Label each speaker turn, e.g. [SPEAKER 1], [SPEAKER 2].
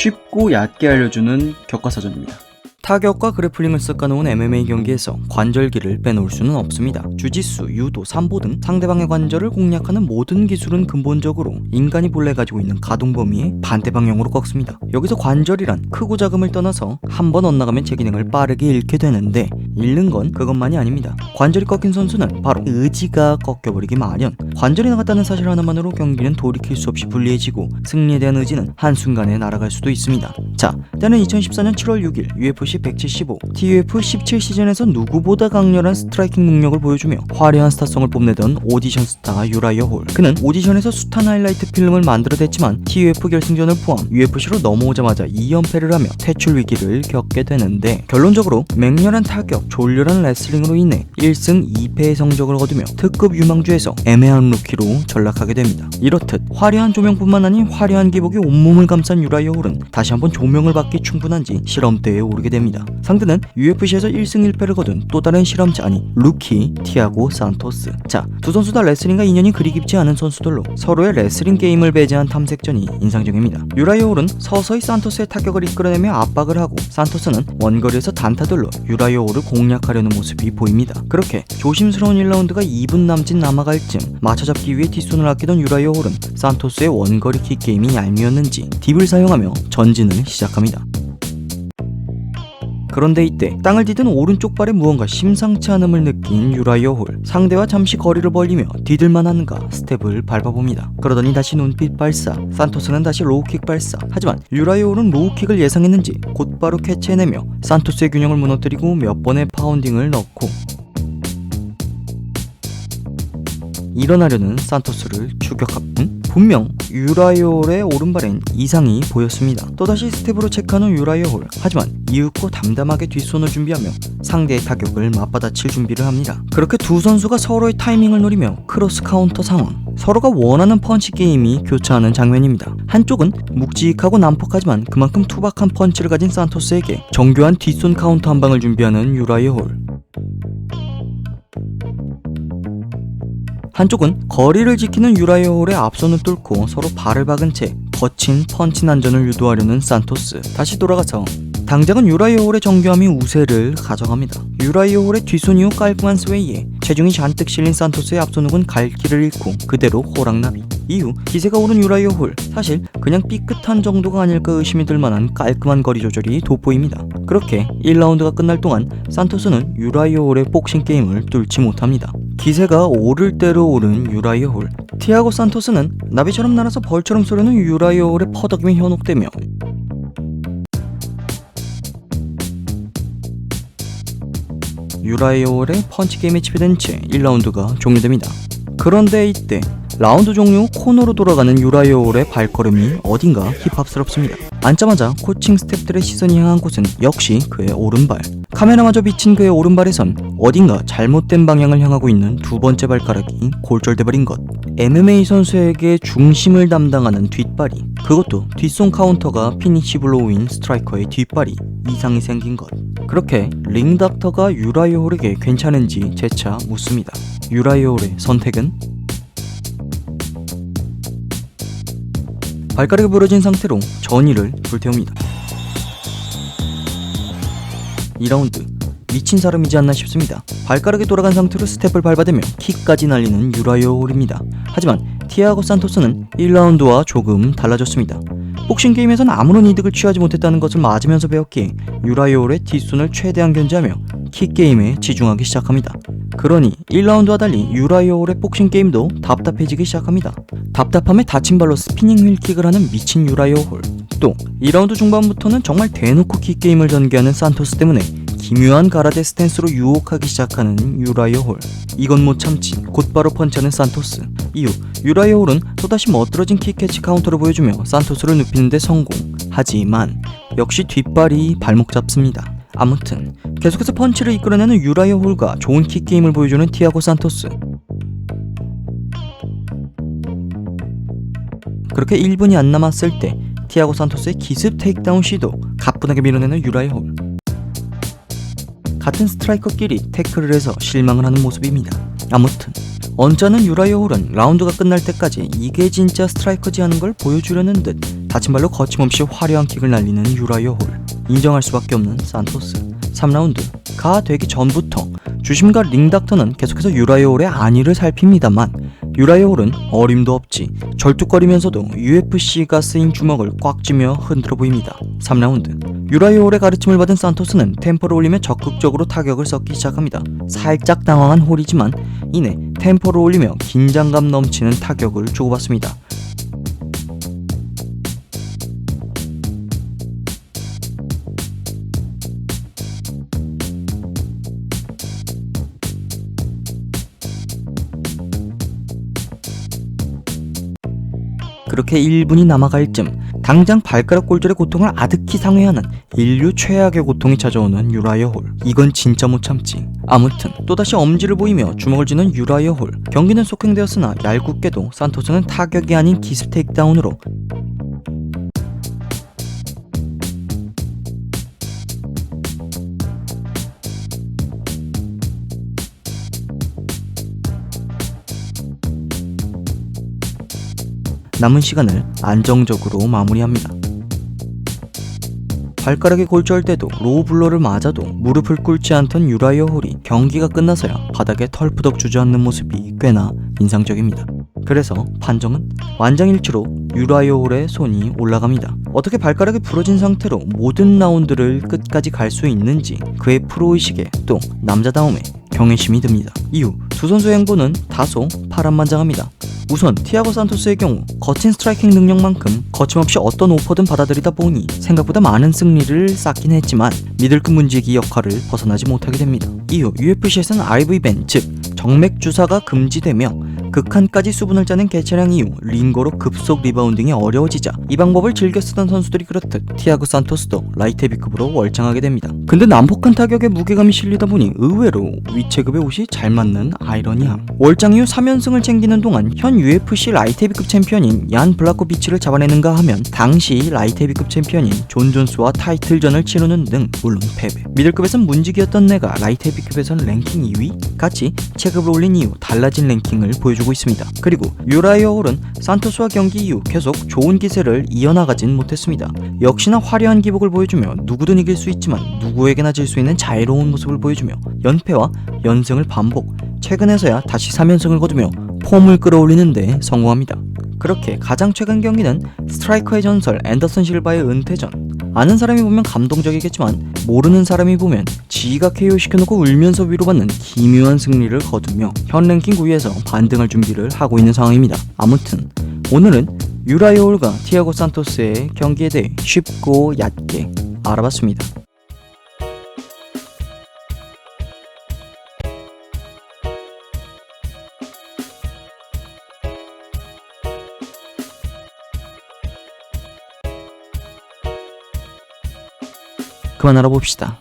[SPEAKER 1] 쉽고 얕게 알려주는 격과사전입니다. 타격과 그래플링을 섞어놓은 MMA 경기에서 관절기를 빼놓을 수는 없습니다. 주짓수, 유도, 삼보 등 상대방의 관절을 공략하는 모든 기술은 근본적으로 인간이 본래 가지고 있는 가동 범위의 반대 방향으로 꺾습니다. 여기서 관절이란 크고 작음을 떠나서 한번 엇나가면 제 기능을 빠르게 잃게 되는데 잃는 건 그것만이 아닙니다. 관절이 꺾인 선수는 바로 의지가 꺾여버리기 마련. 관절이 나갔다는 사실 하나만으로 경기는 돌이킬 수 없이 불리해지고 승리에 대한 의지는 한순간에 날아갈 수도 있습니다. 자, 때는 2014년 7월 6일 UFC 175, TUF 17 시즌에서 누구보다 강렬한 스트라이킹 능력을 보여주며 화려한 스타성을 뽐내던 오디션 스타 유라이어 홀. 그는 오디션에서 숱한 하이라이트 필름을 만들어댔지만 TUF 결승전을 포함 UFC로 넘어오자마자 2연패를 하며 퇴출 위기를 겪게 되는데 결론적으로 맹렬한 타격, 졸렬한 레슬링으로 인해 1승 2패의 성적을 거두며 특급 유망주에서 애매한 루키로 전락하게 됩니다. 이렇듯 화려한 조명뿐만 아닌 화려한 기복이 온몸을 감싼 유라이어 홀은 다시 한번 조명을 받기 충분한지 실험대에 오르게 됩니다. 상대는 UFC에서 1승 1패를 거둔 또 다른 실험자 아니 루키 티아고 산토스. 자, 두 선수 다 레슬링과 인연이 그리 깊지 않은 선수들로 서로의 레슬링 게임을 배제한 탐색전이 인상적입니다. 유라이어 홀은 서서히 산토스의 타격을 이끌어내며 압박을 하고 산토스는 원거리에서 단타들로 유라이어 홀을 공략하려는 모습이 보입니다. 그렇게 조심스러운 1라운드가 2분 남짓 남아갈 쯤 맞춰잡기 위해 뒷손을 아끼던 유라이어 홀은 산토스의 원거리 킥게임이 얄미웠는지 딥을 사용하며 전진을 시작합니다. 그런데 이때 땅을 디든 오른쪽 발에 무언가 심상치 않음을 느낀 유라이어 홀. 상대와 잠시 거리를 벌리며 디딜만한가 스텝을 밟아봅니다. 그러더니 다시 눈빛 발사. 산토스는 다시 로우킥 발사. 하지만 유라이어 홀은 로우킥을 예상했는지 곧바로 캐치해내며 산토스의 균형을 무너뜨리고 몇 번의 파운딩을 넣고 일어나려는 산토스를 추격합니다. 분명 유라이어 홀의 오른발엔 이상이 보였습니다. 또다시 스텝으로 체크한 후 유라이어 홀. 하지만 이윽고 담담하게 뒷손을 준비하며 상대의 타격을 맞받아칠 준비를 합니다. 그렇게 두 선수가 서로의 타이밍을 노리며 크로스 카운터 상황. 서로가 원하는 펀치 게임이 교차하는 장면입니다. 한쪽은 묵직하고 난폭하지만 그만큼 투박한 펀치를 가진 산토스에게 정교한 뒷손 카운터 한 방을 준비하는 유라이어 홀. 한쪽은 거리를 지키는 유라이어 홀의 앞손을 뚫고 서로 발을 박은 채 거친 펀치 난전을 유도하려는 산토스. 다시 돌아가서 당장은 유라이어 홀의 정교함이 우세를 가져갑니다. 유라이어 홀의 뒷손 이후 깔끔한 스웨이에 체중이 잔뜩 실린 산토스의 앞손 훅은 갈 길을 잃고 그대로 호랑나비. 이후 기세가 오른 유라이어 홀. 사실 그냥 삐끗한 정도가 아닐까 의심이 들만한 깔끔한 거리 조절이 돋보입니다. 그렇게 1라운드가 끝날 동안 산토스는 유라이어 홀의 복싱 게임을 뚫지 못합니다. 기세가 오를 대로 오른 유라이어 홀. 티아고 산토스는 나비처럼 날아서 벌처럼 쏘려는 유라이어 홀의 퍼덕임에 현혹되며 유라이어 홀의 펀치 게임에 지배된 채 1라운드가 종료됩니다. 그런데 이때 라운드 종료 후 코너로 돌아가는 유라이어 홀의 발걸음이 어딘가 힙합스럽습니다. 앉자마자 코칭 스태프들의 시선이 향한 곳은 역시 그의 오른발. 카메라마저 비친 그의 오른발에선 어딘가 잘못된 방향을 향하고 있는 두 번째 발가락이 골절돼버린 것. MMA 선수에게 중심을 담당하는 뒷발이, 그것도 뒷손 카운터가 피니시 블로우인 스트라이커의 뒷발이 이상이 생긴 것. 그렇게 링닥터가 유라이어 홀에게 괜찮은지 재차 묻습니다. 유라이어 홀의 선택은? 발가락이 부러진 상태로 전의를 불태웁니다. 2라운드 미친 사람이지 않나 싶습니다. 발가락이 돌아간 상태로 스텝을 밟아대며 킥까지 날리는 유라이어 홀입니다. 하지만 티아고 산토스는 1라운드와 조금 달라졌습니다. 복싱 게임에선 아무런 이득을 취하지 못했다는 것을 맞으면서 배웠기에 유라이어 홀의 뒷손을 최대한 견제하며 킥 게임에 치중하기 시작합니다. 그러니 1라운드와 달리 유라이어 홀의 복싱 게임도 답답해지기 시작합니다. 답답함에 다친 발로 스피닝 휠킥을 하는 미친 유라이어 홀. 또 2라운드 중반부터는 정말 대놓고 킥 게임을 전개하는 산토스 때문에 기묘한 가라데 스탠스로 유혹하기 시작하는 유라이어 홀. 이건 못 참지 곧바로 펀치하는 산토스. 이후 유라이어 홀은 또다시 멋들어진 킥캐치 카운터를 보여주며 산토스를 눕히는 데 성공. 하지만 역시 뒷발이 발목 잡습니다. 아무튼 계속해서 펀치를 이끌어내는 유라이어 홀과 좋은 킥게임을 보여주는 티아고 산토스. 그렇게 1분이 안 남았을 때 티아고 산토스의 기습 테이크다운 시도 가뿐하게 밀어내는 유라이어 홀. 같은 스트라이커끼리 태클을 해서 실망을 하는 모습입니다. 아무튼 언짢은 유라이어 홀은 라운드가 끝날 때까지 이게 진짜 스트라이커지 하는 걸 보여주려는 듯 다친 발로 거침없이 화려한 킥을 날리는 유라이어 홀. 인정할 수밖에 없는 산토스. 3라운드가 되기 전부터 주심과 링닥터는 계속해서 유라이어 홀의 안위를 살핍니다만 유라이어 홀은 어림도 없지 절뚝거리면서도 UFC가 쓰인 주먹을 꽉 쥐며 흔들어 보입니다. 3라운드 유라이어 홀의 가르침을 받은 산토스는 템포를 올리며 적극적으로 타격을 섞기 시작합니다. 살짝 당황한 홀이지만 이내 템포를 올리며 긴장감 넘치는 타격을 주고받습니다. 그렇게 1분이 남아갈 쯤 당장 발가락 골절의 고통을 아득히 상회하는 인류 최악의 고통이 찾아오는 유라이어 홀. 이건 진짜 못 참지. 아무튼 또다시 엄지를 보이며 주먹을 쥐는 유라이어 홀. 경기는 속행되었으나 얄궂게도 산토스는 타격이 아닌 기습 테이크다운으로 남은 시간을 안정적으로 마무리합니다. 발가락이 골절돼도 로우 블러를 맞아도 무릎을 꿇지 않던 유라이어 홀이 경기가 끝나서야 바닥에 털푸덕 주저앉는 모습이 꽤나 인상적입니다. 그래서 판정은 완장일치로 유라이어 홀의 손이 올라갑니다. 어떻게 발가락이 부러진 상태로 모든 라운드를 끝까지 갈 수 있는지 그의 프로의식에 또 남자다움에 경외심이 듭니다. 이후 두 선수의 행보는 다소 파란만장합니다. 우선 티아고 산토스의 경우 거친 스트라이킹 능력만큼 거침없이 어떤 오퍼든 받아들이다 보니 생각보다 많은 승리를 쌓긴 했지만 미들급 문지기 역할을 벗어나지 못하게 됩니다. 이후 UFC에서는 RV밴 즉 정맥 주사가 금지되며 극한까지 수분을 짜낸 개체량 이후 링거로 급속 리바운딩이 어려워지자 이 방법을 즐겨 쓰던 선수들이 그렇듯 티아고 산토스도 라이트 헤비급으로 월장하게 됩니다. 근데 난폭한 타격에 무게감이 실리다 보니 의외로 위체급의 옷이 잘 맞는 아이러니함. 월장 이후 3연승을 챙기는 동안 현 UFC 라이트 헤비급 챔피언인 얀 블라코비치를 잡아내는가 하면 당시 라이트 헤비급 챔피언인 존 존스와 타이틀전을 치르는 등 물론 패배. 미들급에선 문지기였던 내가 라이트 헤비급에선 랭킹 2위? 같이 체급을 올린 이후 달라진 랭킹을 보여주고 있습니다. 그리고 유라이어 홀은 산토스와 경기 이후 계속 좋은 기세를 이어나가진 못했습니다. 역시나 화려한 기복을 보여주며 누구든 이길 수 있지만 누구에게나 질 수 있는 자유로운 모습을 보여주며 연패와 연승을 반복, 최근에서야 다시 3연승을 거두며 폼을 끌어올리는데 성공합니다. 그렇게 가장 최근 경기는 스트라이커의 전설 앤더슨 실바의 은퇴전. 아는 사람이 보면 감동적이겠지만 모르는 사람이 보면 지가 KO 시켜놓고 울면서 위로받는 기묘한 승리를 거두며 현 랭킹 9위에서 반등할 준비를 하고 있는 상황입니다. 아무튼 오늘은 유라이어 홀과 티아고 산토스의 경기에 대해 쉽고 얕게 알아봤습니다. 그만 알아봅시다.